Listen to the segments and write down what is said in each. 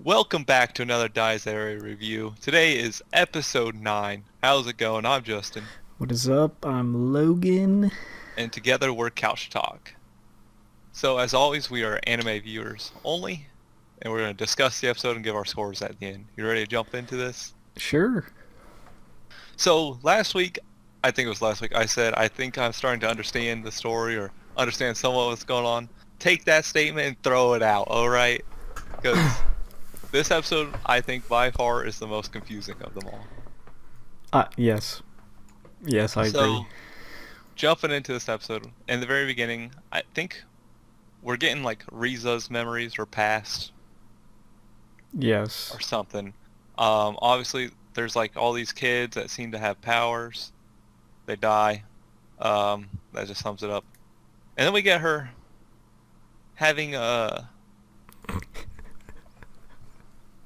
Welcome back to another Dies Irae review. Today is episode 9. How's it going? I'm Justin. What is up? I'm Logan. And together we're Couch Talk. So as always, we are anime viewers only. And we're going to discuss the episode and give our scores at the end. You ready to jump into this? Sure. So last week, I think it was last week, I said I think I'm starting to understand the story or understand somewhat what's going on. Take that statement and throw it out, alright? Because this episode, I think, by far is the most confusing of them all. Yes. Yes, I agree. So, jumping into this episode, in the very beginning, I think we're getting like Riza's memories or past Yes. or something. Obviously, there's like all these kids that seem to have powers. They die. That just sums it up. And then we get her having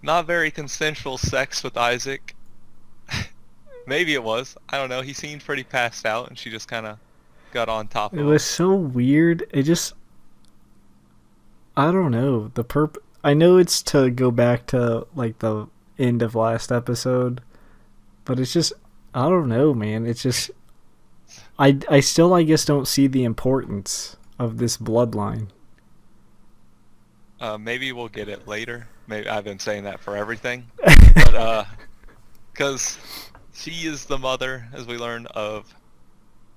not very consensual sex with Isaac. Maybe it was. I don't know. He seemed pretty passed out, and she just kind of got on top of It him. was so weird. I don't know. I know it's to go back to like the end of last episode, but it's just I don't know, man. It's just I still I guess don't see the importance of this bloodline. Maybe we'll get it later. Maybe I've been saying that for everything, but because she is the mother, as we learned, of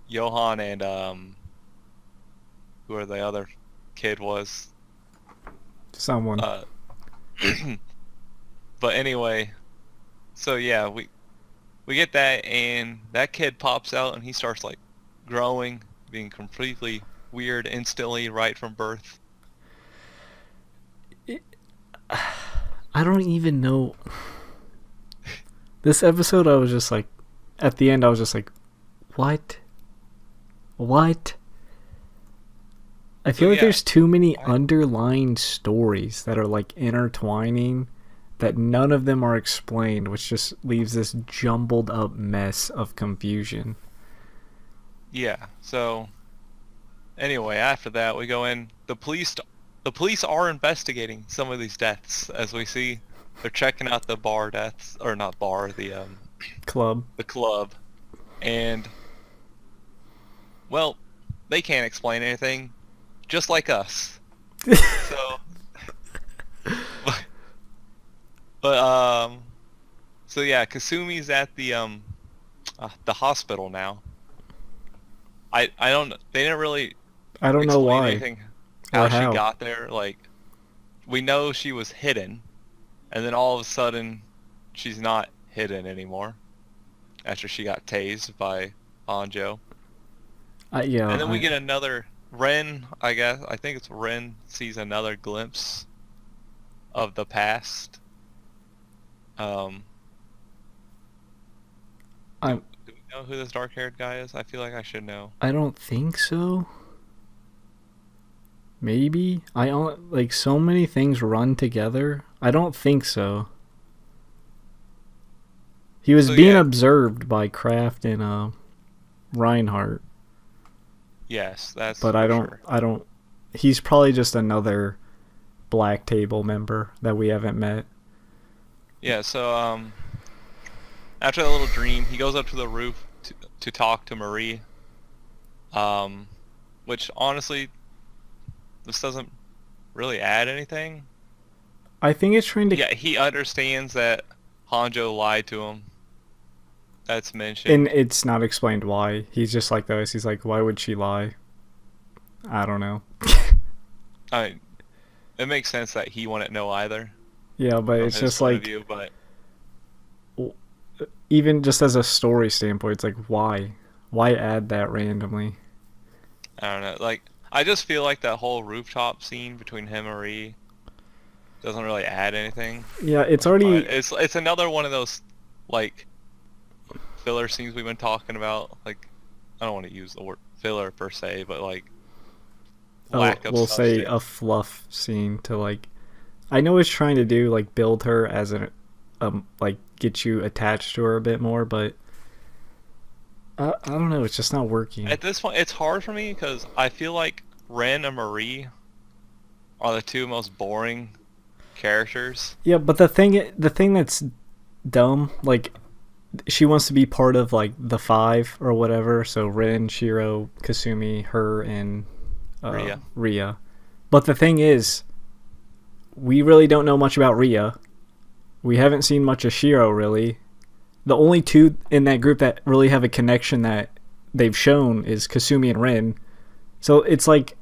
Johan and who the other kid was. Someone. But anyway, so yeah, we get that, and that kid pops out, and he starts like growing, being completely weird instantly right from birth. I don't even know. This episode, I was just like, at the end, I was just like, what? What? I feel like there's too many underlying stories that are like intertwining that none of them are explained, which just leaves this jumbled up mess of confusion. Yeah, so anyway, after that we go in. The police are investigating some of these deaths, as we see. They're checking out the bar deaths, or not bar, the Club. the club, and well, they can't explain anything, just like us. So, so yeah, Kasumi's at the hospital now. I don't. They didn't really I don't know explain why. anything Or how she how. got there. Like, we know she was hidden, and then all of a sudden, she's not hidden anymore after she got tased by Hanjo. Yeah. And then we get another Wren, I guess. I think it's Wren sees another glimpse of the past. Do I'm- we know who this dark-haired guy is? I feel like I should know. I don't think so. Maybe like so many things run together. I don't think so. He was So, being yeah. observed by Kraft and Reinhardt, Yes, that's but for sure. I don't. He's probably just another Black Table member that we haven't met. Yeah, so after that little dream, he goes up to the roof to talk to Marie. Which honestly, this doesn't really add anything. I think it's trying to. Yeah, he understands that Hanjo lied to him. That's mentioned. And it's not explained why. He's just like this. He's like, why would she lie? I don't know. I mean, it makes sense that he wouldn't know either. Yeah, but From it's his just point of like, view, but even just as a story standpoint, it's like, why? Why add that randomly? I don't know. Like, I just feel like that whole rooftop scene between him and Marie doesn't really add anything. Yeah, it's But already. it's another one of those like filler scenes we've been talking about. Like, I don't want to use the word filler per se, but like lack of We'll say substance. a fluff scene to like. I know it's trying to do like build her as an, like get you attached to her a bit more, but I don't know. It's just not working. At this point, it's hard for me because I feel like Wren and Marie are the two most boring characters. Yeah, but the thing that's dumb, like, she wants to be part of like the 5 or whatever. So Ren, Shiro, Kasumi, her, and Ria. But the thing is, we really don't know much about Ria. We haven't seen much of Shiro, really. The only 2 in that group that really have a connection that they've shown is Kasumi and Ren. So it's like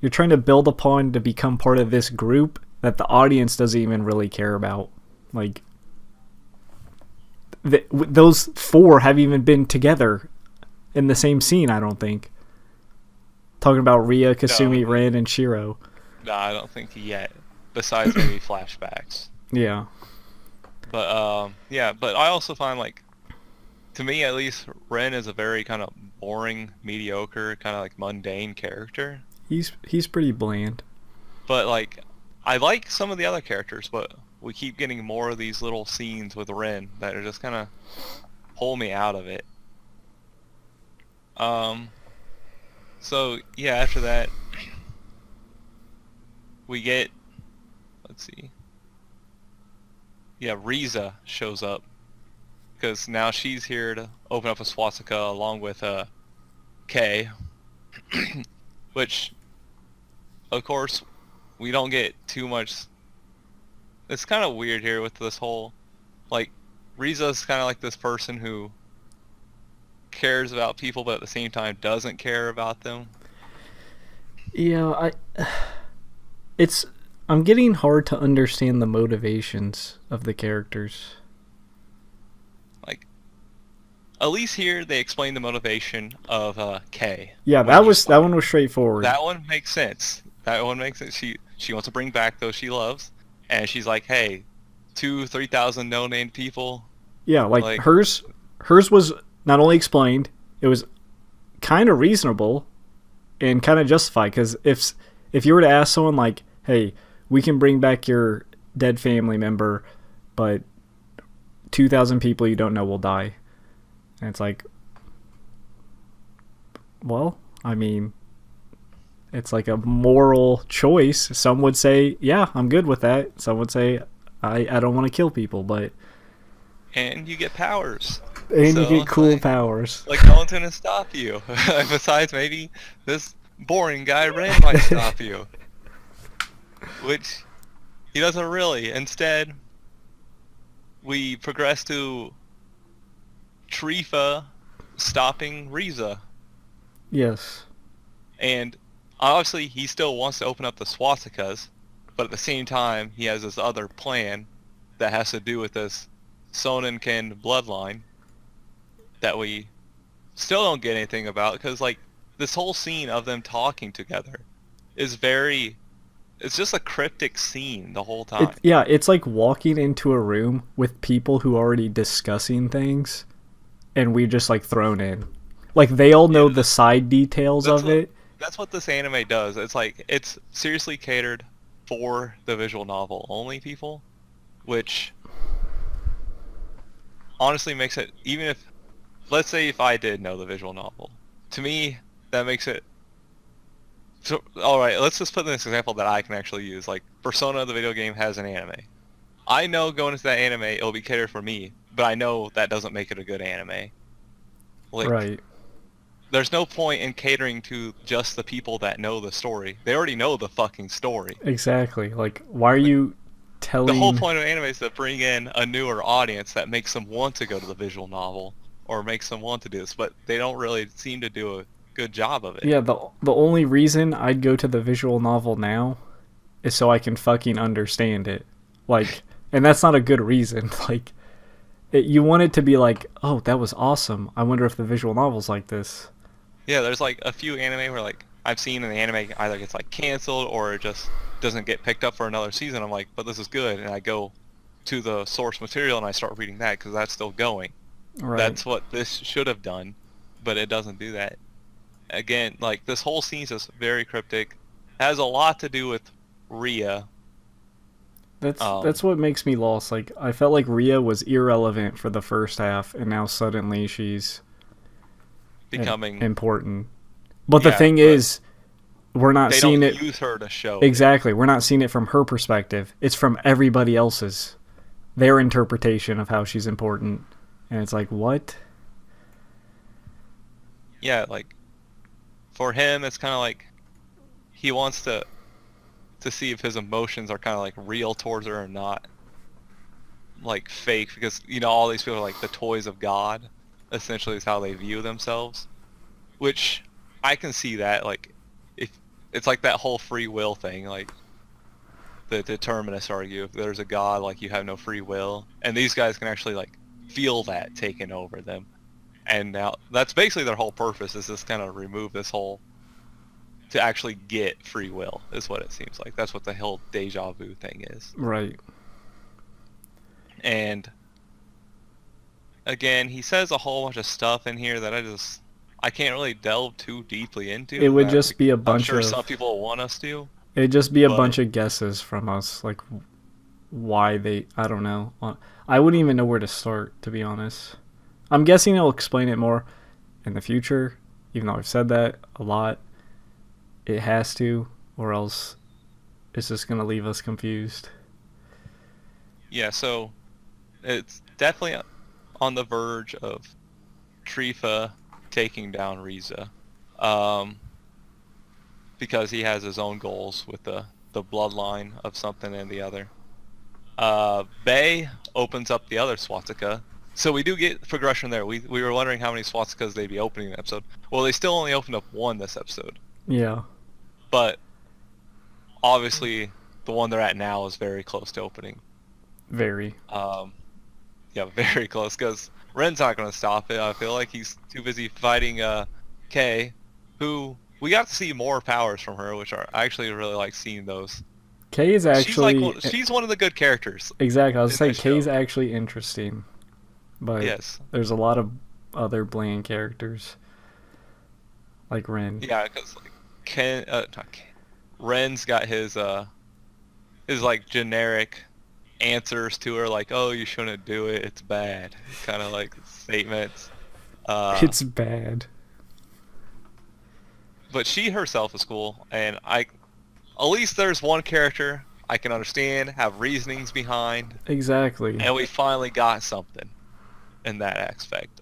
you're trying to build upon to become part of this group that the audience doesn't even really care about. Like, those 4 haven't even been together in the same scene, I don't think. Talking about Ria, Kasumi, Ren, and Shiro. No, I don't think yet. Besides maybe flashbacks. Yeah. But, but I also find, like, to me at least, Ren is a very kind of boring, mediocre, kind of like mundane character. He's pretty bland. But, like, I like some of the other characters, but we keep getting more of these little scenes with Ren that are just kind of pull me out of it. So, yeah, after that, we get, let's see. Yeah, Riza shows up. Because now she's here to open up a swastika along with Kay. Which, of course, we don't get too much. It's kind of weird here with this whole, like, Riza's kind of like this person who cares about people but at the same time doesn't care about them. Yeah, I'm getting hard to understand the motivations of the characters. Like, at least here they explain the motivation of Kay. Yeah, that one was straightforward. That one makes sense. That one makes sense. She wants to bring back those she loves, and she's like, hey, 3,000 no-named people. Yeah, like hers was not only explained, it was kind of reasonable and kind of justified. Because if you were to ask someone like, hey, we can bring back your dead family member, but 2,000 people you don't know will die. And it's like, well, I mean, it's like a moral choice. Some would say, yeah, I'm good with that. Some would say, I don't want to kill people, but... And you get powers. And you get cool powers. Like, no one's going to stop you. Besides, maybe this boring guy Ren might stop you. Which, he doesn't really. Instead, we progress to Triva stopping Riza. Yes. And obviously, he still wants to open up the swastikas, but at the same time, he has this other plan that has to do with this Sonnenkind bloodline that we still don't get anything about, because, like, this whole scene of them talking together is it's just a cryptic scene the whole time. It's like walking into a room with people who are already discussing things, and we just, like, thrown in. Like, they all know the side details of it. That's what this anime does. It's like, it's seriously catered for the visual novel only people, which honestly makes it, even if, let's say if I did know the visual novel, to me, that makes it, so, alright, let's just put this example that I can actually use. Like, Persona, the video game, has an anime. I know going into that anime, it'll be catered for me, but I know that doesn't make it a good anime. Like, right. There's no point in catering to just the people that know the story. They already know the fucking story. Exactly. Like, why are you telling... The whole point of anime is to bring in a newer audience that makes them want to go to the visual novel, or makes them want to do this, but they don't really seem to do a good job of it. Yeah, the only reason I'd go to the visual novel now is so I can fucking understand it. Like, and that's not a good reason. Like, you want it to be like, oh, that was awesome. I wonder if the visual novel's like this. Yeah, there's like a few anime where, like, I've seen an anime either gets like canceled or it just doesn't get picked up for another season. I'm like, but this is good, and I go to the source material and I start reading that because that's still going. Right. That's what this should have done, but it doesn't do that. Again, like, this whole scene is just very cryptic. It has a lot to do with Ria. That's what makes me lost. Like, I felt like Ria was irrelevant for the first half, and now suddenly she's becoming important. But the thing is, we're not They seeing don't it use her to show exactly. We're not seeing it from her perspective. It's from everybody else's, their interpretation of how she's important, and it's like, what? Yeah, like for him, it's kind of like he wants to see if his emotions are kind of like real towards her or not, like fake, because all these people are like the toys of God, essentially is how they view themselves, which I can see that, like if it's like that whole free will thing, like the determinists argue if there's a God, like you have no free will, and these guys can actually like feel that taking over them, and now that's basically their whole purpose, is just kind of remove this whole, to actually get free will is what it seems like. That's what the whole deja vu thing is. Right. And again, he says a whole bunch of stuff in here that I can't really delve too deeply into. It would just be a I'm bunch sure of. some people want us to. It'd just be a but- bunch of guesses from us, like why they. I don't know. I wouldn't even know where to start, to be honest. I'm guessing it'll explain it more in the future, even though I've said that a lot. It has to, or else it's just gonna leave us confused. Yeah, so it's definitely on the verge of Triva taking down Riza, because he has his own goals with the bloodline of something and the other. Bay opens up the other swastika, so we do get progression there. We were wondering how many swastikas they'd be opening in the episode. Well, they still only opened up one this episode, Yeah. but obviously the one they're at now is very close to opening. Very. Yeah, very close, because Wren's not going to stop it. I feel like he's too busy fighting Kay, who we got to see more powers from her, which are I actually really like seeing those. Kay is actually she's one of the good characters. exactly. I was in saying this Kay's show. actually interesting, but Yes. there's a lot of other bland characters like Wren. Yeah, because like not Ken, Wren's got his like generic answers to her, like, oh, you shouldn't do it, it's bad, kind of like statements. It's bad. But she herself is cool, and at least there's one character I can understand, have reasonings behind, Exactly. and we finally got something in that aspect.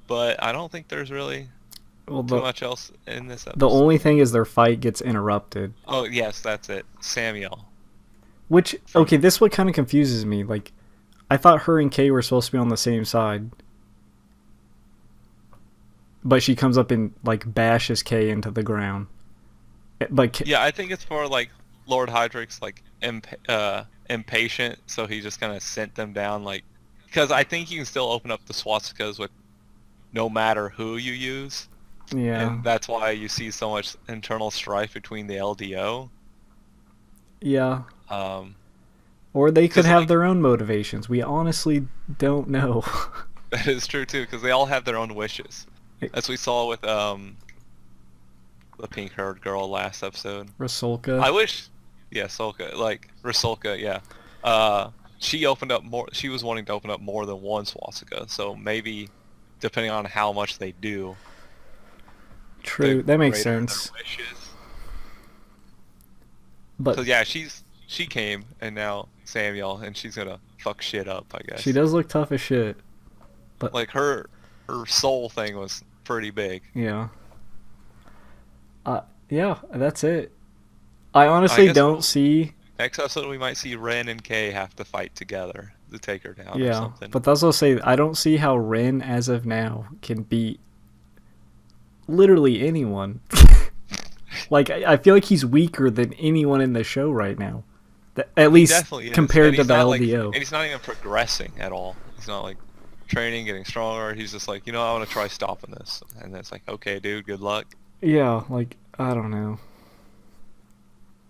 But I don't think there's really Well, too much else in this episode. the only thing is their fight gets interrupted. Oh yes, that's it. Samuel. Which, okay, this what kind of confuses me. Like, I thought her and Kay were supposed to be on the same side. But she comes up and, like, bashes Kay into the ground. But Yeah, I think it's more like Lord Hydric's like impatient, so he just kind of sent them down, like, because I think you can still open up the swastikas with no matter who you use. yeah. And that's why you see so much internal strife between the LDO. Yeah. Um, Or they could 'cause, have like- their own motivations. We honestly don't know. that is true too, because they all have their own wishes, as we saw with the pink-haired girl last episode. Rasulka. I wish, yeah, Solka, like Rasulka, yeah. She opened up more. She was wanting to open up more than one swastika, so maybe, depending on how much they do. True, the that makes greater their sense. wishes. But So yeah, she came, and now Samuel, and she's gonna fuck shit up, I guess. she does look tough as shit. Like her soul thing was pretty big. Yeah. Yeah, that's it. I honestly guess don't we'll- see. Next episode, we might see Wren and Kay have to fight together to take her down or Yeah, something. but that's also say I don't see how Wren, as of now, can beat literally anyone. Like I feel like he's weaker than anyone in the show right now. At least Definitely is. compared And to he's the not, like- LDO. and he's not even progressing at all. He's not like training, getting stronger. He's just like, I want to try stopping this. And then it's like, okay, dude, good luck. Yeah, like I don't know.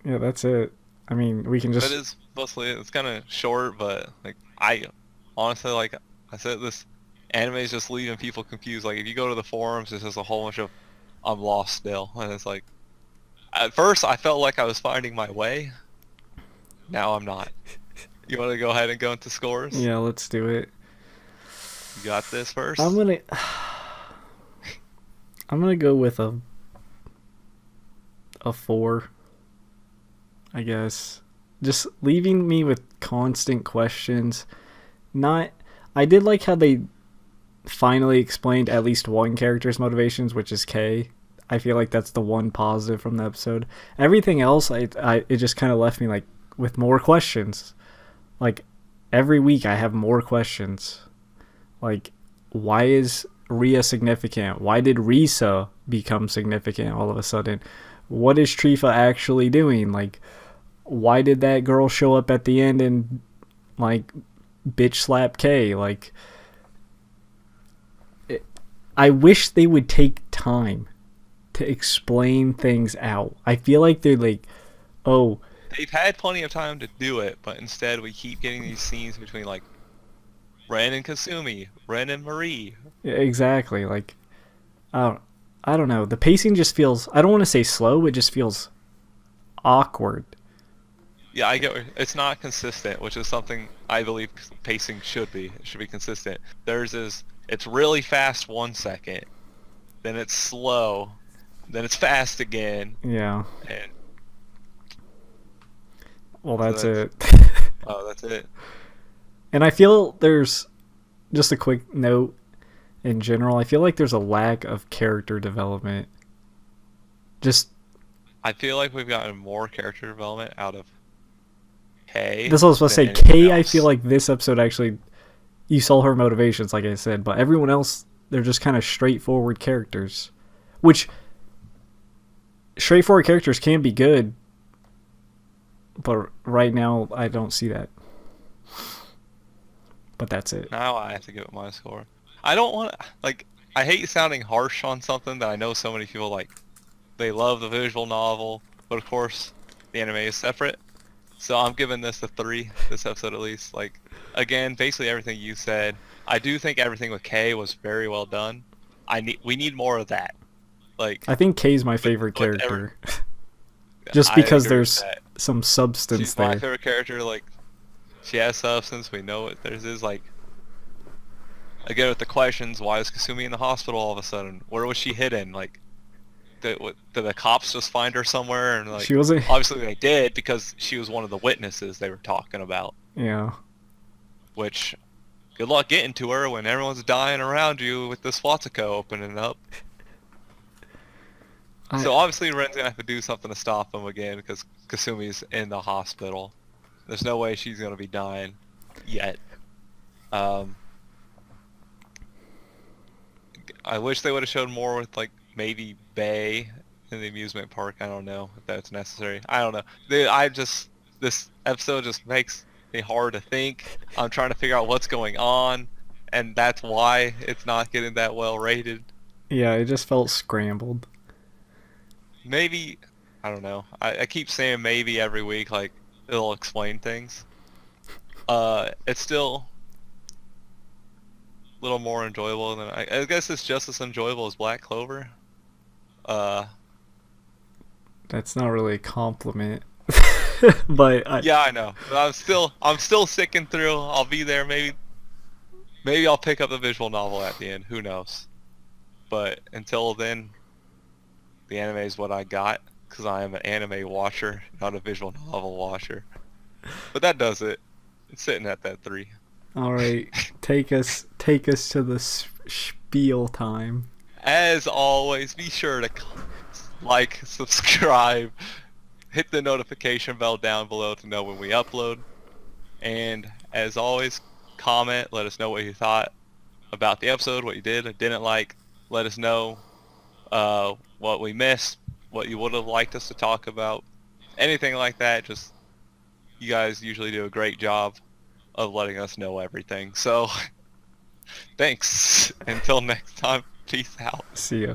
Yeah, that's it. I mean, we can just. That is mostly it. It's kind of short, but like I honestly, like I said, this anime is just leaving people confused. Like if you go to the forums, it's just a whole bunch of I'm lost still, and it's like at first I felt like I was finding my way. Now I'm not. You want to go ahead and go into scores? Yeah, let's do it. You got this first. I'm gonna go with a a 4, I guess. Just leaving me with constant questions. Not. I did like how they finally explained at least one character's motivations, which is Kay. I feel like that's the one positive from the episode. Everything else, it just kind of left me like with more questions. Like every week, I have more questions. Like, why is Rhea significant? Why did Riza become significant all of a sudden? What is Triva actually doing? Like, why did that girl show up at the end and like bitch slap Kay? Like, I wish they would take time to explain things out. I feel like they're like, oh, they've had plenty of time to do it, but instead we keep getting these scenes between like Wren and Kasumi, Wren and Marie. yeah, exactly. Like, I don't know. The pacing just feels. I don't want to say slow. It just feels awkward. Yeah, I get it's not consistent, which is something I believe pacing should be. It should be consistent. Theirs is it's really fast 1 second, then it's slow, then it's fast again. Yeah. And well, that's it. Oh, that's it. And I feel there's just a quick note in general. I feel like there's a lack of character development. Just I feel like we've gotten more character development out of Kay. this was supposed to say Kay. I feel like this episode actually you saw her motivations, like I said, but everyone else they're just kind of straightforward characters, which straightforward characters can be good, but right now I don't see that. But that's it. Now I have to give it my score. I don't want to, like, I hate sounding harsh on something that I know so many people, like, they love the visual novel, but of course, the anime is separate. So I'm giving this a 3, this episode at least. Like, again, basically everything you said. I do think everything with Kay was very well done. We need more of that. Like, I think Kay's my favorite character. Just because there's some substance She's there. my favorite character, like, she has substance, we know what theirs is, like, again with the questions, why is Kasumi in the hospital all of a sudden? Where was she hidden? Like, did the cops just find her somewhere? And like, She wasn't. Obviously they did, because she was one of the witnesses they were talking about. Yeah. Which, good luck getting to her when everyone's dying around you with this swastika opening up. So obviously Ren's gonna have to do something to stop him again, because Kasumi's in the hospital. There's no way she's gonna be dying yet. I wish they would have showed more with, like, maybe Bay in the amusement park. I don't know if that's necessary. I don't know. This episode just makes me hard to think. I'm trying to figure out what's going on, and that's why it's not getting that well rated. Yeah, it just felt scrambled. Maybe, I don't know. I keep saying maybe every week, like, it'll explain things. It's still a little more enjoyable than I guess it's just as enjoyable as Black Clover. That's not really a compliment. But yeah, I know. But I'm still sticking through. I'll be there. Maybe I'll pick up the visual novel at the end. Who knows? But until then, the anime is what I got, because I am an anime watcher, not a visual novel watcher. But that does it. It's sitting at that 3. all right, take us to the spiel time. As always, be sure to like, subscribe, hit the notification bell down below to know when we upload. And as always, comment, let us know what you thought about the episode, what you did or didn't like. Let us know what we missed, what you would have liked us to talk about, anything like that. Just, you guys usually do a great job of letting us know everything. So, thanks. Until next time, peace out. See ya.